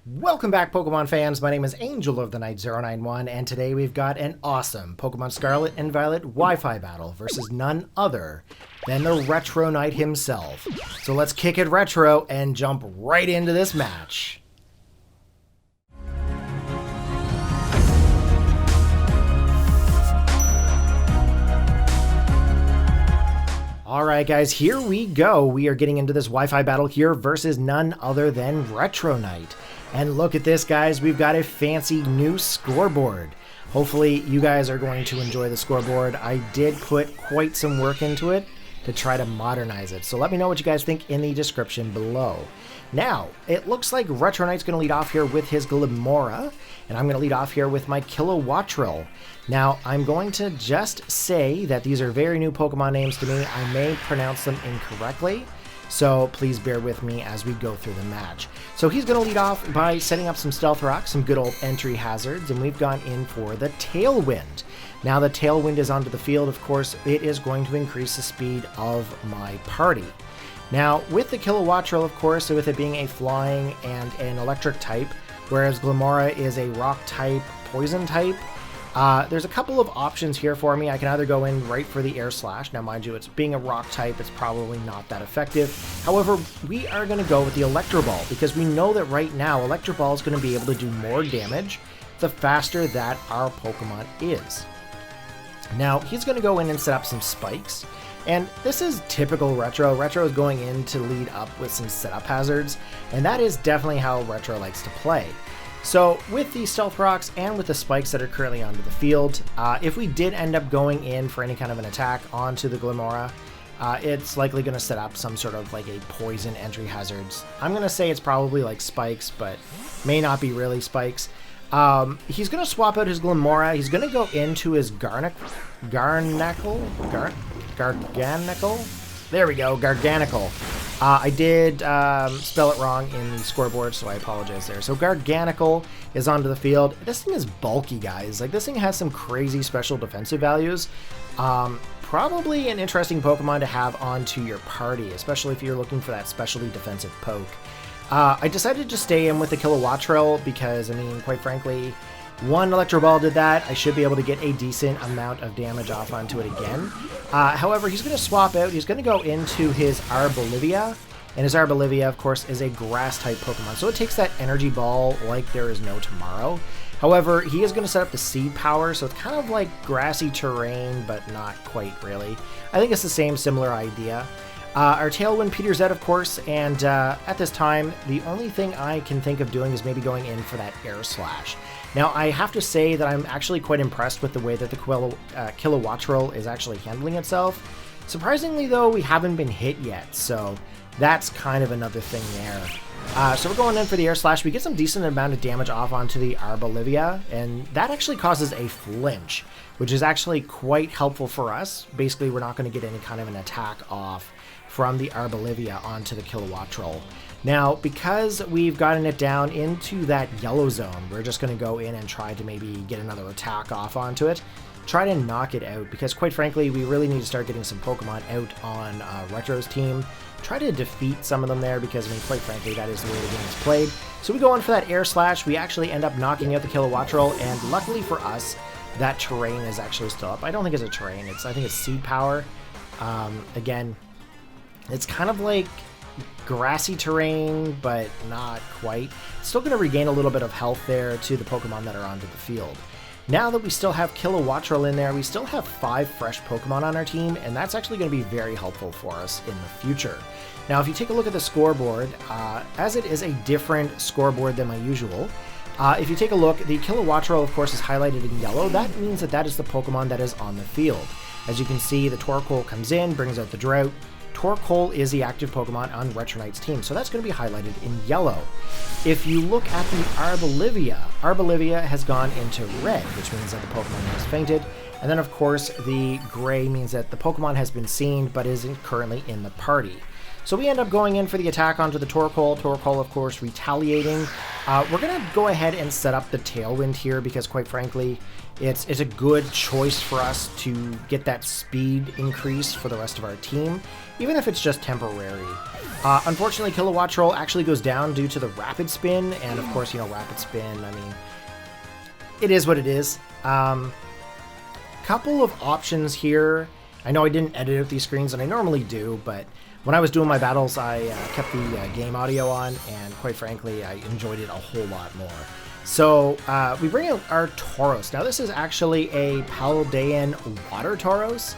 Welcome back, Pokemon fans. My name is Angel of the Night 091, and today we've got an awesome Pokemon Scarlet and Violet Wi-Fi battle versus none other than the Retronyte himself. So let's kick it retro and jump right into this match. Alright guys, here we go. We are getting into this Wi-Fi battle here versus none other than Retronyte. And look at this, guys, we've got a fancy new scoreboard. Hopefully you guys are going to enjoy the scoreboard. I did put quite some work into it to try to modernize it. So let me know what you guys think in the description below. Now, it looks like Retronyte's going to lead off here with his Glimmora, and I'm going to lead off here with my Kilowattrel. Now, I'm going to just say that these are very new Pokemon names to me. I may pronounce them incorrectly, so please bear with me as we go through the match. So he's going to lead off by setting up some Stealth Rock, some good old entry hazards, and we've gone in for the Tailwind. Now the Tailwind is onto the field, of course, it is going to increase the speed of my party. Now, with the Kilowattrel, of course, with it being a flying and an electric type, whereas Glimmora is a rock type, poison type, there's a couple of options here for me. I can either go in right for the Air Slash. Now, mind you, it's being a rock type, it's probably not that effective. However, we are going to go with the Electro Ball, because we know that right now, Electro Ball is going to be able to do more damage the faster that our Pokemon is. Now, he's going to go in and set up some spikes. And this is typical Retro. Retro is going in to lead up with some setup hazards, and that is definitely how Retro likes to play. So with the Stealth Rocks and with the spikes that are currently onto the field, if we did end up going in for any kind of an attack onto the Glimmora, it's likely going to set up some sort of like a poison entry hazards. I'm going to say it's probably like spikes, but may not be really spikes. He's going to swap out his Glimmora. He's going to go into his Garganicle? There we go, Garganicle. I did spell it wrong in the scoreboard, so I apologize there. So Garganicle is onto the field. This thing is bulky, guys. Like, this thing has some crazy special defensive values. Probably an interesting Pokemon to have onto your party, especially if you're looking for that specialty defensive poke. I decided to stay in with the Kilowattrel because, I mean, quite frankly, one Electro Ball did that. I should be able to get a decent amount of damage off onto it again. However, he's going to swap out. He's going to go into his Arboliva. And his Arboliva, of course, is a Grass-type Pokemon. So it takes that Energy Ball like there is no tomorrow. However, he is going to set up the Seed Power. So it's kind of like grassy terrain, but not quite really. I think it's the same similar idea. Our Tailwind peters out, of course, and at this time, the only thing I can think of doing is maybe going in for that Air Slash. Now, I have to say that I'm actually quite impressed with the way that the Kilowattrel is actually handling itself. Surprisingly, though, we haven't been hit yet, so that's kind of another thing there. So we're going in for the Air Slash. We get some decent amount of damage off onto the Arboliva, and that actually causes a flinch, which is actually quite helpful for us. Basically, we're not going to get any kind of an attack off from the Arboliva onto the Kilowattrel. Now, because we've gotten it down into that yellow zone, we're just going to go in and try to maybe get another attack off onto it. Try to knock it out, because quite frankly, we really need to start getting some Pokemon out on Retro's team. Try to defeat some of them there, because, I mean, quite frankly, that is the way the game is played. So we go in for that Air Slash. We actually end up knocking out the Kilowattrel, and luckily for us, that terrain is actually still up. I don't think it's a terrain. I think it's Seed Power. Again, it's kind of like grassy terrain, but not quite. It's still going to regain a little bit of health there to the Pokemon that are onto the field. Now that we still have Kilowattrel in there, we still have 5 fresh Pokemon on our team, and that's actually going to be very helpful for us in the future. Now, if you take a look at the scoreboard, as it is a different scoreboard than my usual, if you take a look, the Kilowattrel, of course, is highlighted in yellow. That means that that is the Pokemon that is on the field. As you can see, the Torkoal comes in, brings out the Drought. Torkoal is the active Pokemon on Retronyte's team, so that's going to be highlighted in yellow. If you look at the Arboliva has gone into red, which means that the Pokemon has fainted. And then, of course, the gray means that the Pokemon has been seen but isn't currently in the party. So we end up going in for the attack onto the Torkoal. Torkoal, of course, retaliating. We're going to go ahead and set up the Tailwind here because, quite frankly, it's a good choice for us to get that speed increase for the rest of our team, even if it's just temporary. Unfortunately, Kilowatt Roll actually goes down due to the Rapid Spin, and of course, you know, Rapid Spin, I mean, it is what it is. Couple of options here. I know I didn't edit out these screens, and I normally do, but when I was doing my battles, I kept the game audio on, and quite frankly, I enjoyed it a whole lot more. So we bring out our Tauros. Now this is actually a Paldean Water Tauros,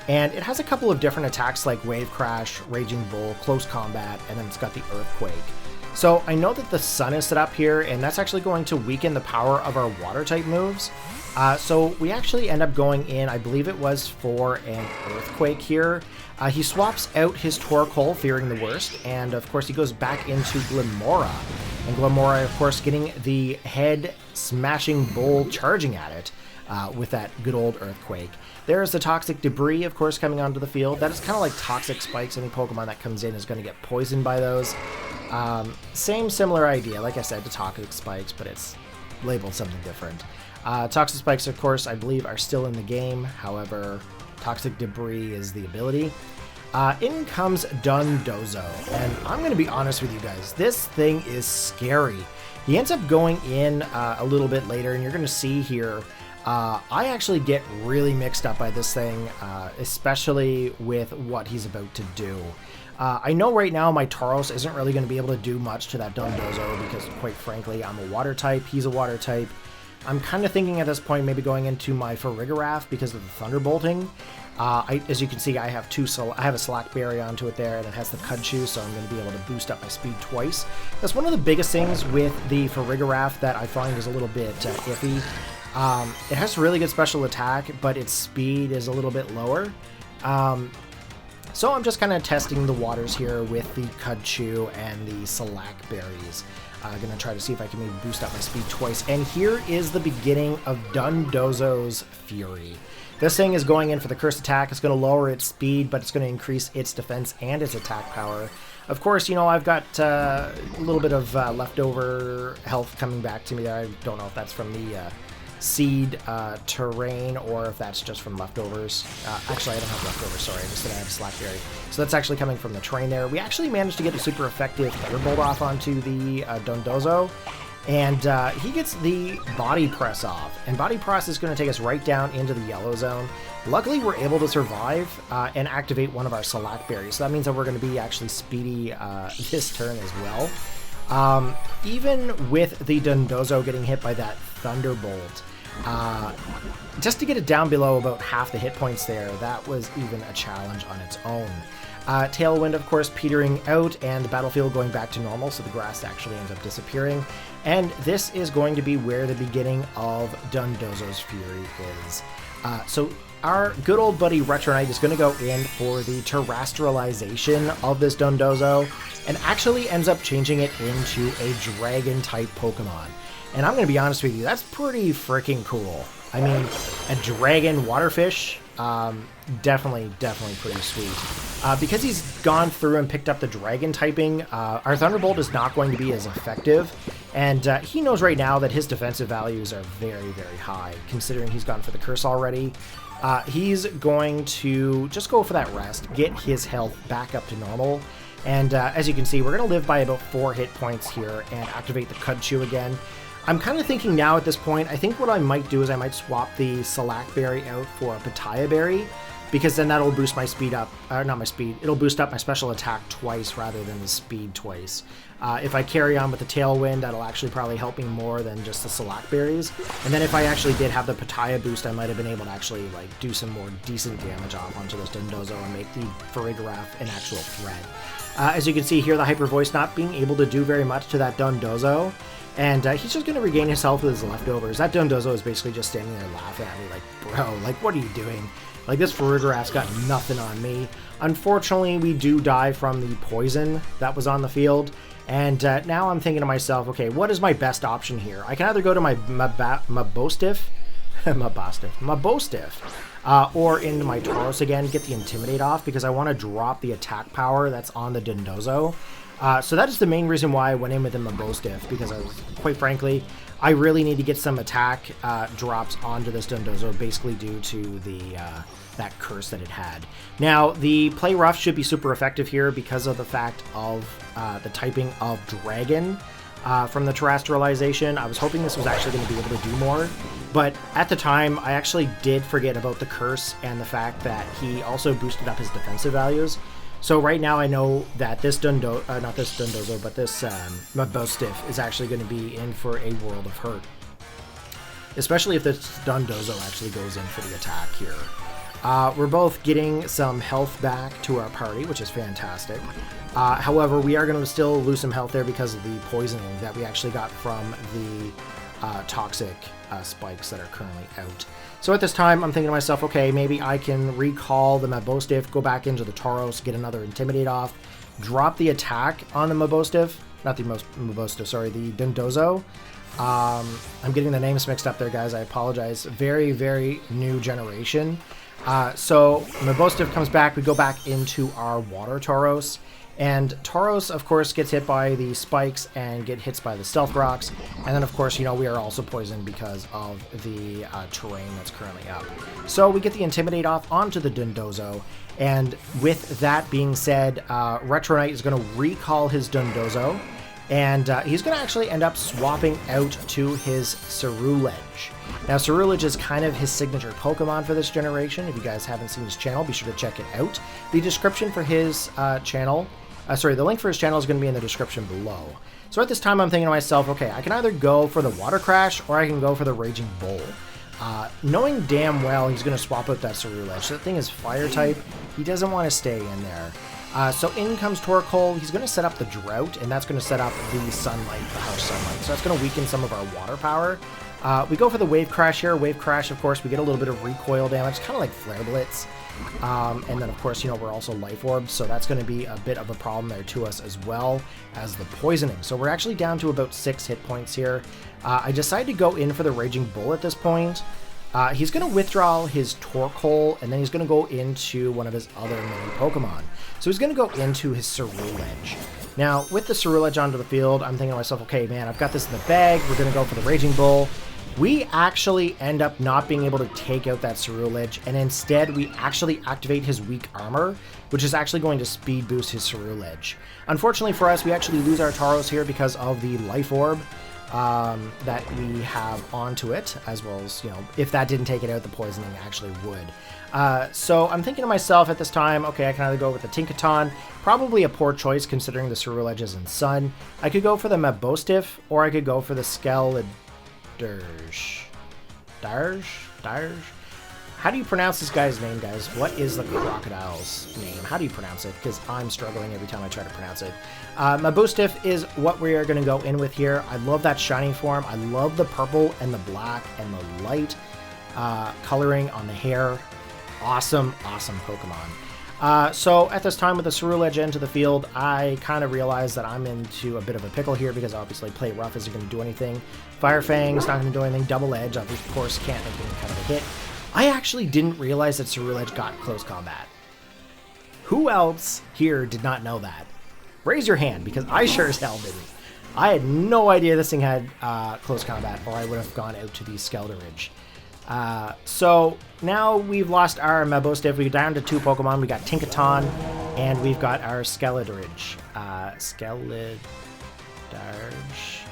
and it has a couple of different attacks like Wave Crash, Raging Bull, Close Combat, and then it's got the Earthquake. So I know that the Sun is set up here, and that's actually going to weaken the power of our Water-type moves. So we actually end up going in, I believe it was for an Earthquake here. He swaps out his Torkoal, fearing the worst, and of course he goes back into Glimmora. And Glimmora, of course, getting the head smashing bull charging at it with that good old Earthquake. There's the Toxic Debris, of course, coming onto the field. That is kind of like Toxic Spikes. Any Pokemon that comes in is going to get poisoned by those. Similar idea, like I said, to Toxic Spikes, but it's labeled something different. Toxic Spikes, of course, I believe are still in the game. However, Toxic Debris is the ability. In comes DONDOZO, and I'm going to be honest with you guys, this thing is scary. He ends up going in a little bit later, and you're going to see here, I actually get really mixed up by this thing, especially with what he's about to do. I know right now my Tauros isn't really going to be able to do much to that DONDOZO because, quite frankly, I'm a water type, he's a water type. I'm kind of thinking at this point maybe going into my Farigiraf because of the Thunderbolting. As you can see, I have I have a Slackberry onto it there, and it has the Cudchew, so I'm going to be able to boost up my speed twice. That's one of the biggest things with the Farigiraf that I find is a little bit iffy. It has really good special attack, but its speed is a little bit lower. So I'm just kind of testing the waters here with the Cudchew and the Slackberries. I'm going to try to see if I can maybe boost up my speed twice. And here is the beginning of DONDOZO's Fury. This thing is going in for the Curse Attack. It's going to lower its speed, but it's going to increase its defense and its attack power. Of course, you know, I've got a little bit of leftover health coming back to me there. I don't know if that's from the seed terrain or if that's just from leftovers. Actually, I don't have leftovers, sorry. I just said I have Slackberry. So that's actually coming from the terrain there. We actually managed to get a super effective Thunderbolt off onto the DONDOZO. And he gets the Body Press off. And Body Press is going to take us right down into the yellow zone. Luckily, we're able to survive and activate one of our Slackberries. So that means that we're going to be actually speedy this turn as well. Even with the DONDOZO getting hit by that Thunderbolt, just to get it down below about half the hit points there, that was even a challenge on its own. Tailwind, of course, petering out and the battlefield going back to normal, so the grass actually ends up disappearing. And this is going to be where the beginning of DONDOZO's Fury is. So our good old buddy Retronyte is going to go in for the terrestrialization of this DONDOZO and actually ends up changing it into a dragon-type Pokemon. And I'm going to be honest with you, that's pretty freaking cool. I mean, a dragon waterfish, definitely pretty sweet. Because he's gone through and picked up the dragon typing, our Thunderbolt is not going to be as effective. And he knows right now that his defensive values are very high, considering he's gone for the curse already. He's going to just go for that rest, get his health back up to normal. And as you can see, we're going to live by about 4 hit points here and activate the Cudchew again. I'm kind of thinking now at this point, I think what I might do is I might swap the Slackberry out for a Paldea Berry, because then that'll boost my speed up, not my speed, it'll boost up my special attack twice rather than the speed twice. If I carry on with the Tailwind, that'll actually probably help me more than just the Slackberries. And then if I actually did have the Paldea boost, I might have been able to actually like do some more decent damage off onto this DONDOZO and make the Farigiraf an actual threat. As you can see here, the Hyper Voice not being able to do very much to that DONDOZO. And he's just going to regain his health with his leftovers. That DONDOZO is basically just standing there laughing at me like, bro, like, what are you doing? Like, this Farigiraf's got nothing on me. Unfortunately, we do die from the poison that was on the field. And now I'm thinking to myself, okay, what is my best option here? I can either go to my Mabostiff, or into my Tauros again, get the Intimidate off, because I want to drop the attack power that's on the DONDOZO. So that is the main reason why I went in with him a Bostiff, because quite frankly, I really need to get some attack drops onto this Dondozo, basically due to the that curse that it had. Now, the play rough should be super effective here because of the fact of the typing of Dragon from the Terrestrialization. I was hoping this was actually going to be able to do more, but at the time, I actually did forget about the curse and the fact that he also boosted up his defensive values. So right now I know that this not this Dondozo, but this Bostiff is actually going to be in for a world of hurt. Especially if this Dondozo actually goes in for the attack here. We're both getting some health back to our party, which is fantastic. However, we are going to still lose some health there because of the poisoning that we actually got from the toxic spikes that are currently out. So at this time, I'm thinking to myself, okay, maybe I can recall the Mabostiff, go back into the Tauros, get another Intimidate off, drop the attack on the Mabostiff, not the Mabostiff, sorry, the Dondozo. I'm getting the names mixed up there, guys. I apologize. Very, very new generation. So Mabostiff comes back. We go back into our Water Tauros. And Tauros, of course, gets hit by the spikes and get hits by the stealth rocks. And then, of course, you know, we are also poisoned because of the terrain that's currently up. So we get the Intimidate off onto the Dondozo. And with that being said, Retronyte is going to recall his Dondozo. And he's going to actually end up swapping out to his Cerulege. Now, Cerulege is kind of his signature Pokemon for this generation. If you guys haven't seen his channel, be sure to check it out. The description for his channel... the link for his channel is going to be in the description below. So at this time, I'm thinking to myself, okay, I can either go for the Water Crash or I can go for the Raging Bull. Knowing damn well he's going to swap out that Cerulege. That thing is Fire type. He doesn't want to stay in there. So in comes Torkoal. He's going to set up the Drought, and that's going to set up the Sunlight, the Harsh Sunlight. So that's going to weaken some of our water power. We go for the Wave Crash here. Wave Crash, of course, we get a little bit of recoil damage, kind of like Flare Blitz. And then, of course, you know, we're also Life Orb, so that's going to be a bit of a problem there to us, as well as the Poisoning. So we're actually down to about 6 hit points here. I decided to go in for the Raging Bull at this point. He's going to withdraw his Torkoal, and then he's going to go into one of his other mini Pokemon. So he's going to go into his Cerulege. Now, with the Cerulege onto the field, I'm thinking to myself, okay, man, I've got this in the bag. We're going to go for the Raging Bull. We actually end up not being able to take out that Cerulege, and instead we actually activate his Weak Armor, which is actually going to speed boost his Cerulege. Unfortunately for us, we actually lose our Tauros here because of the Life Orb that we have onto it, as well as, you know, if that didn't take it out, the poisoning actually would. So I'm thinking to myself at this time, okay, I can either go with the Tinkaton, probably a poor choice considering the Cerulege is in Sun. I could go for the Mabostiff, or I could go for the Scarlet. Darge? How do you pronounce this guy's name, guys? What is the crocodile's name? How do you pronounce it? Because I'm struggling every time I try to pronounce it. Mabostiff is what we are going to go in with here. I love that shiny form. I love the purple and the black and the light coloring on the hair. Awesome, awesome Pokemon. So at this time with the Cerulege into the field, I kind of realized that I'm into a bit of a pickle here because obviously Play Rough isn't going to do anything. Fire Fang's not going to do anything. Double Edge, of course, can't make any kind of a hit. I actually didn't realize that Cerulege got close combat. Who else here did not know that? Raise your hand, because I sure as hell didn't. I had no idea this thing had close combat, or I would have gone out to the Skeldridge. So now we've lost our Mabostiff. We're down to 2 Pokemon. We got Tinkaton, and we've got our Skeldridge. Skeldridge.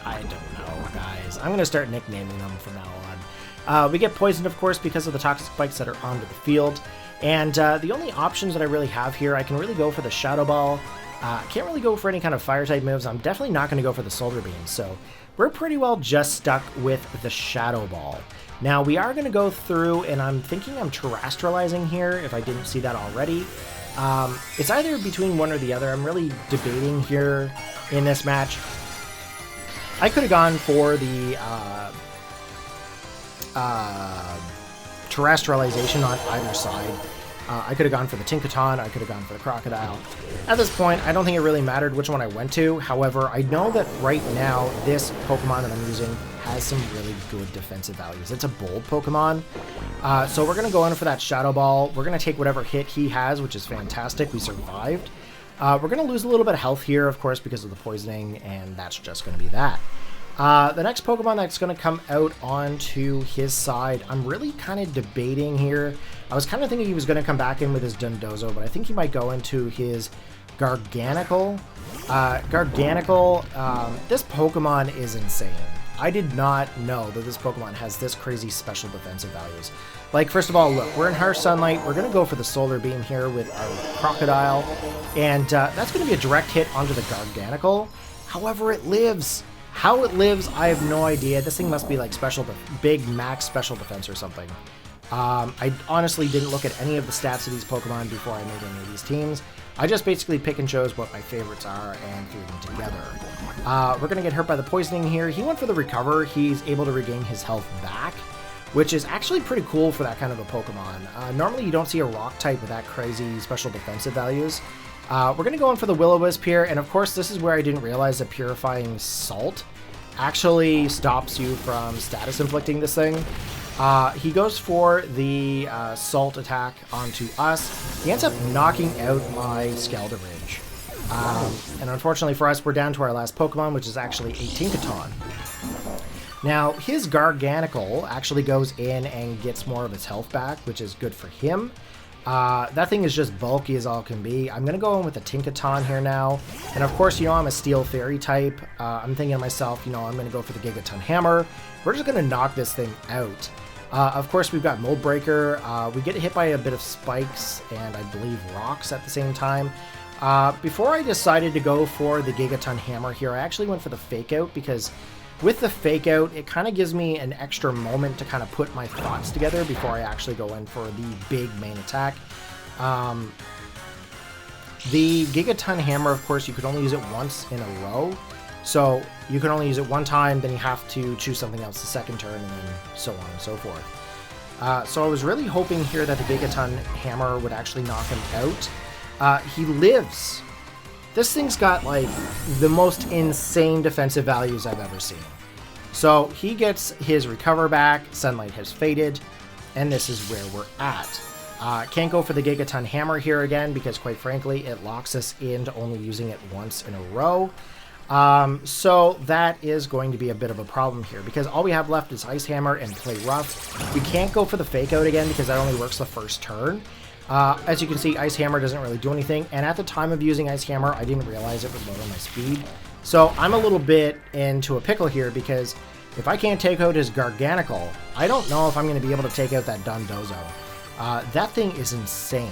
I don't know, guys. I'm going to start nicknaming them from now on. We get poisoned, of course, because of the toxic spikes that are onto the field. And the only options that I really have here, I can really go for the Shadow Ball. Can't really go for any kind of Fire-type moves. I'm definitely not going to go for the Solar Beam. So we're pretty well just stuck with the Shadow Ball. Now, we are going to go through, and I'm thinking I'm Terrestrializing here, if I didn't see that already. It's either between one or the other. I'm really debating here in this match. I could have gone for the Terrestrialization on either side. I could have gone for the Tinkaton, I could have gone for the Crocodile. At this point, I don't think it really mattered which one I went to. However, I know that right now, this Pokemon that I'm using has some really good defensive values. It's a bold Pokemon. So we're going to go in for that Shadow Ball. We're going to take whatever hit he has, which is fantastic. We survived. We're going to lose a little bit of health here, of course, because of the poisoning, and that's just going to be that. The next Pokemon that's going to come out onto his side, I'm really kind of debating here. I was kind of thinking he was going to come back in with his DONDOZO, but I think he might go into his Garganacl. This Pokemon is insane. I did not know that this Pokemon has this crazy special defensive values. Like, first of all, look, we're in harsh sunlight. We're going to go for the solar beam here with our Crocodile, and that's going to be a direct hit onto the Garganacl. However, it lives. How it lives, I have no idea. This thing must be like big max special defense or something. I honestly didn't look at any of the stats of these Pokemon before I made any of these teams. I just basically pick and chose what my favorites are and threw them together. We're going to get hurt by the poisoning here. He went for the recover. He's able to regain his health back, which is actually pretty cool for that kind of a Pokemon. Normally you don't see a rock type with that crazy special defensive values. We're going to go in for the Will-O-Wisp here, and of course this is where I didn't realize that Purifying Salt actually stops you from status inflicting this thing. He goes for the Salt attack onto us. He ends up knocking out my Skeletorridge. And unfortunately for us, we're down to our last Pokemon, which is actually a Tinkaton. Now, his Garganacl actually goes in and gets more of its health back, which is good for him. That thing is just bulky as all can be. I'm going to go in with a Tinkaton here now. And of course, you know, I'm a Steel Fairy type. I'm thinking to myself, you know, I'm going to go for the Gigaton Hammer. We're just going to knock this thing out. Of course, we've got Mold Breaker. We get hit by a bit of spikes and I believe rocks at the same time. Before I decided to go for the Gigaton Hammer here, I actually went for the Fake Out because with the Fake Out, it kind of gives me an extra moment to kind of put my thoughts together before I actually go in for the big main attack. The Gigaton Hammer, of course, you could only use it once in a row. So you can only use it one time, then you have to choose something else the second turn, and then so on and so forth. So I was really hoping here that the Gigaton Hammer would actually knock him out. He lives. This thing's got, like, the most insane defensive values I've ever seen. So he gets his recover back, Sunlight has faded, and this is where we're at. Can't go for the Gigaton Hammer here again because, quite frankly, it locks us into only using it once in a row. So that is going to be a bit of a problem here because all we have left is Ice Hammer and Play Rough. We can't go for the Fake Out again because that only works the first turn. As you can see, Ice Hammer doesn't really do anything, and at the time of using Ice Hammer, I didn't realize it would lower my speed. So I'm a little bit into a pickle here because if I can't take out his Garganacl, I don't know if I'm going to be able to take out that DONDOZO. That thing is insane.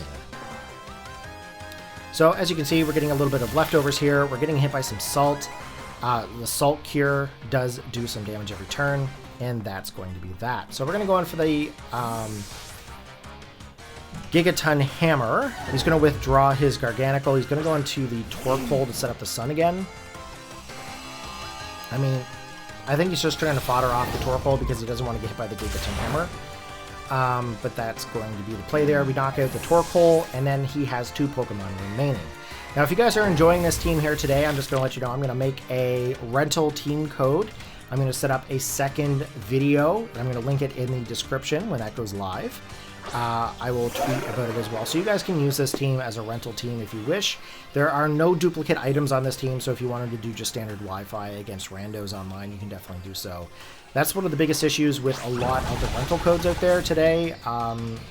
So as you can see, we're getting a little bit of leftovers here. We're getting hit by some salt. The Salt Cure does do some damage every turn, and that's going to be that. So we're going to go in for the Gigaton Hammer. He's going to withdraw his Garganacl. He's going to go into the Torkoal to set up the sun again. I mean, I think he's just trying to fodder off the Torkoal because he doesn't want to get hit by the Gigaton Hammer. But that's going to be the play there. We knock out the Torkoal, and then he has 2 Pokemon remaining. Now, if you guys are enjoying this team here today, I'm just going to let you know I'm going to make a rental team code. I'm going to set up a second video. I'm going to link it in the description when that goes live. I will tweet about it as well. So you guys can use this team as a rental team if you wish. There are no duplicate items on this team, so if you wanted to do just standard Wi-Fi against randos online, you can definitely do so. That's one of the biggest issues with a lot of the rental codes out there today.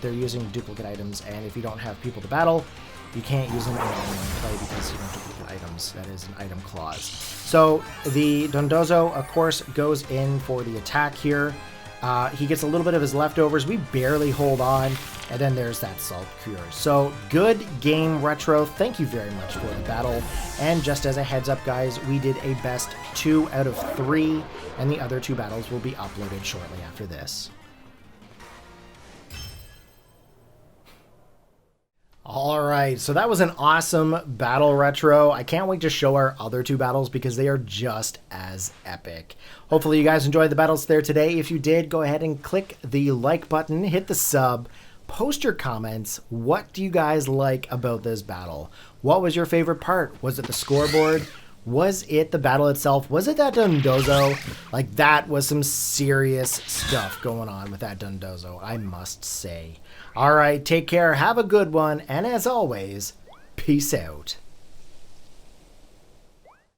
They're using duplicate items, and if you don't have people to battle, you can't use them in online play because you don't have duplicate items. That is an item clause. So the DONDOZO, of course, goes in for the attack here. He gets a little bit of his leftovers. We barely hold on. And then there's that Salt Cure. So good game, Retro. Thank you very much for the battle. And just as a heads up, guys, we did a best 2 out of 3. And the other 2 battles will be uploaded shortly after this. Alright, so that was an awesome battle, Retro. I can't wait to show our other 2 battles because they are just as epic. Hopefully you guys enjoyed the battles there today. If you did, go ahead and click the like button, hit the sub, post your comments. What do you guys like about this battle? What was your favorite part? Was it the scoreboard? Was it the battle itself? Was it that DONDOZO? Like, that was some serious stuff going on with that DONDOZO, I must say. All right, take care, have a good one, and as always, peace out.